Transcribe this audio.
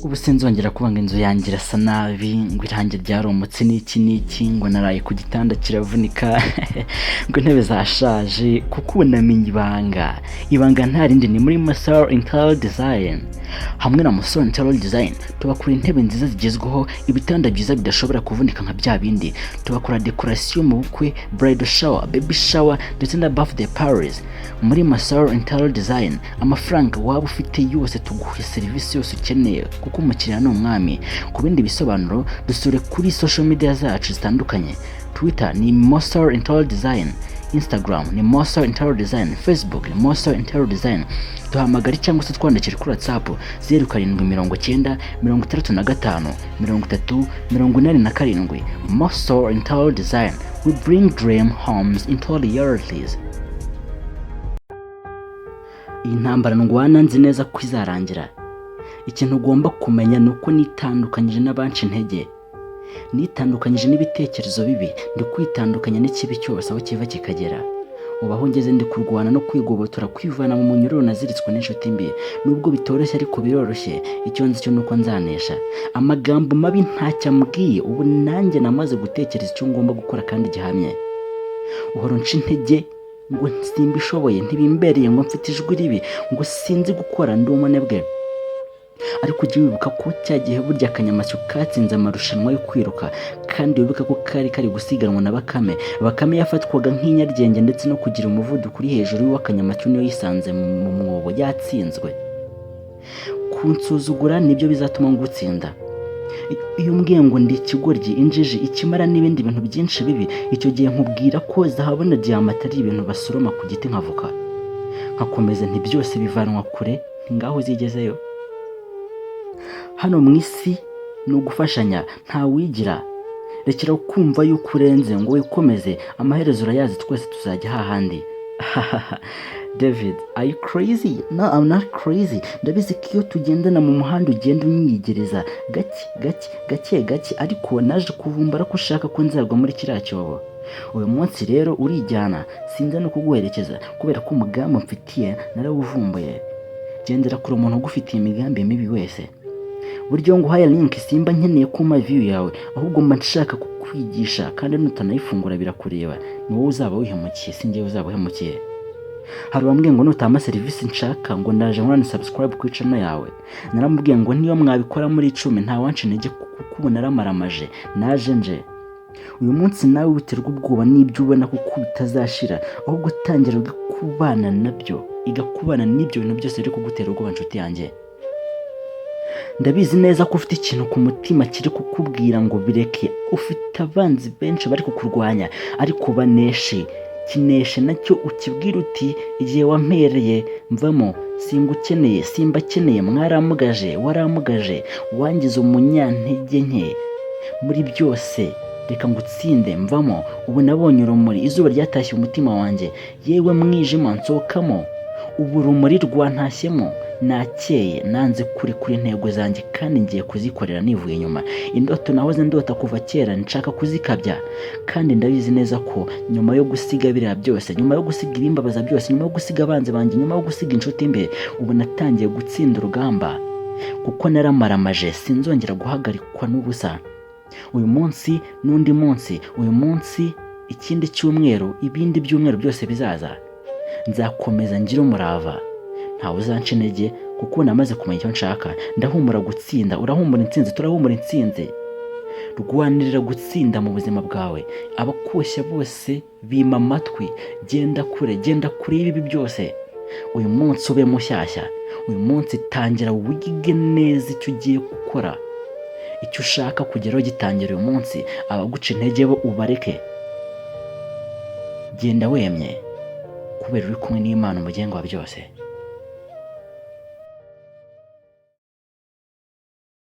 ubu sinzongera kuba ngo inzu yanjye irasa nabi, ngo irangi ryaromotse n'iki ngo naraye ku gitanda kiravunika ngo intebe zashaje, kuko ubu namenye ibanga nta rindi ni muri Masaro Interior Design. Hamwe na Masaro Interior Design tubakora intebe nziza zigezweho, ibitanda byiza bidashobora kuvunika nka bya bindi, tubakora decoration mu bukwe, bridal shower, baby shower ndetse na birthday parties. Muri Masaro Interior Design amafaranga waba ufite yose tuguha serivisi yose ukeneye, kuko umukiriya ni umwami. Ku bindi bisobanuro dusure kuri social media zacu zitandukanye. Twitter ni Masaro Interior Design, Instagram ni Masaro Interior Design, Facebook ni Masaro Interior Design. Duhamagare cyangwa se twandikire kuri WhatsApp 0790 65 30 87. Masaro Interior Design, we bring dream homes into realities. Iyi ntambara ndwana nzi neza ko izarangira. Ikintu ugomba kumenya ni uko nitandukanyije n'abanci intege, nitandukanyije n'ibitekerezo bibi, ndi kwitandukanya n'ikibi cyose aho kiva kikagera. Ubaho ngeze ndi kurwana no kwigobotora, kwivana mu munyururu naziritswe n'inshuti mbi. Nubwo bitoroshye ariko biroroshye, icyo nzi cyo nuko nzanesha. Amagambo mabi ntacyo ambwiye, ubu nanjye namaze gutekereza icyo ngomba gukora kandi gihamye. Uhora unca intege ngo simbishoboye, ntibimbereye, ngo mfite ijwi ribi, ngo sinzi gukora, ndi umunebwe. Ariko ujye wibuka ko cyagihe burya akanyamasyo katsinze amarushanwa yo kwiruka, kandi wibuka ko kari gusiganwa na Bakame yafatwaga nk'inyaryenge ndetse no kugira umuvuduko uri hejuru y'uw'akanyamasyo niyo yisanze mu mwobo yatsinzwe. Kunsuzugura nibyo bizatuma ngutsinda. Iyo umbwiye ngo ndi ikigoryi, injiji, ikimara n'ibindi bintu byinshi bibi, icyo gihe nkubwira ko zahabu na diyama atari ibintu basoroma ku giti nk'avoka. Nkakomeza nti byose bivanwa kure, ngaho zigezeyo. Hano mu isi ni ugufashanya, nta wigira. Rekera kumva yuko urenze ngo wikomeze, amaherezo urayazi, twese tuzajya hahandi. David, are you crazy? No, I'm not crazy. Ndabizi ko iyo tugendana mu muhanda ugenda unyigereza gake, ariko naje kuvumbura ko ushaka ko nzagwa muri kiriya cyobo. Uyu munsi rero urijyana, sinza no kuguherekeza kubera ko umugambi mfitiye narawuvumbuye. Gendera kuri umuntu ugufitiye imigambi mibi wese. Buryo nguhaye link simba nkeneye kuma view yawe, ahubwo mba nshaka kukwigisha, kandi nutanayifungura birakureba. Ni wowe uzaba wihemukiye, sinjye uzaba uhemukiye. Hari bambwiye ngo nutama serivisi nshaka ngo ndaje nkora subscribe ku channel yawe. Naramubwiye ngo niyo mwabikora muri 10 nta wanci intege, kuko ubu naramaramaje, naje nje. Uyu munsi nawe witerwa ubwoba n'ibyo ubona kuko bitazashira, ahubwo utangira kubana nabyo, igakubana n'ibyo bintu byose biri kugutera ubwoba nshuti yanjye. Ndabizi neza ko ufite ikintu ku mutima kiri kukubwira ngo bireke. Ufite abanzi benshi bari kukurwanya, ariko baneshe. Kineshe nacyo ukibwira uti igihe wampereye mvamo, singukeneye, simbakeneye, mwaramugaje, waramugaje, wangize umunyantege nke muri byose, reka ngutsinde mvamo. Ubu nabonye urumuri, izuba ryatashye umutima wanjye, yewe mwijima nsohokamo. Ubu urumuri rwantashyemo, nakeye, nanze kuri intego zanjye, kandi ngiye kuzikorera nivuye inyuma. Indoto nahoze ndota kuva kera nshaka kuzikabya, kandi ndabizi neza ko nyuma yo gusiga biriya byose, nyuma yo gusiga ibimbabaza byose, nyuma yo gusiga abanzi banjye, nyuma yo gusiga inshuti mbe, ubu natangiye gutsinda urugamba, kuko naramaramaje, sinzongera guhagarikwa n'ubusa. Uyu munsi n'undi munsi, uyu munsi, ikindi cyumweru, ibindi byumweru byose bizaza, nzakomeza ngira umurava. Ntawe uzanca intege, kuko namaze kumenya icyo nshaka. Ndahumura gutsinda, urahumura intsinzi, turahumura intsinzi. Rwanirira gutsinda mu buzima bwawe. Abakoshya bose bima amatwi, genda kure y'ibi byose. Uyu munsi ube mushyashya, uyu munsi tangira wige neza icyo ugiye gukora, icyo ushaka kugeraho gitangira uyu munsi. Abaguca intege bo ubareke, genda wemye, kubera uri kumwe n'Imana umugenga wa byose.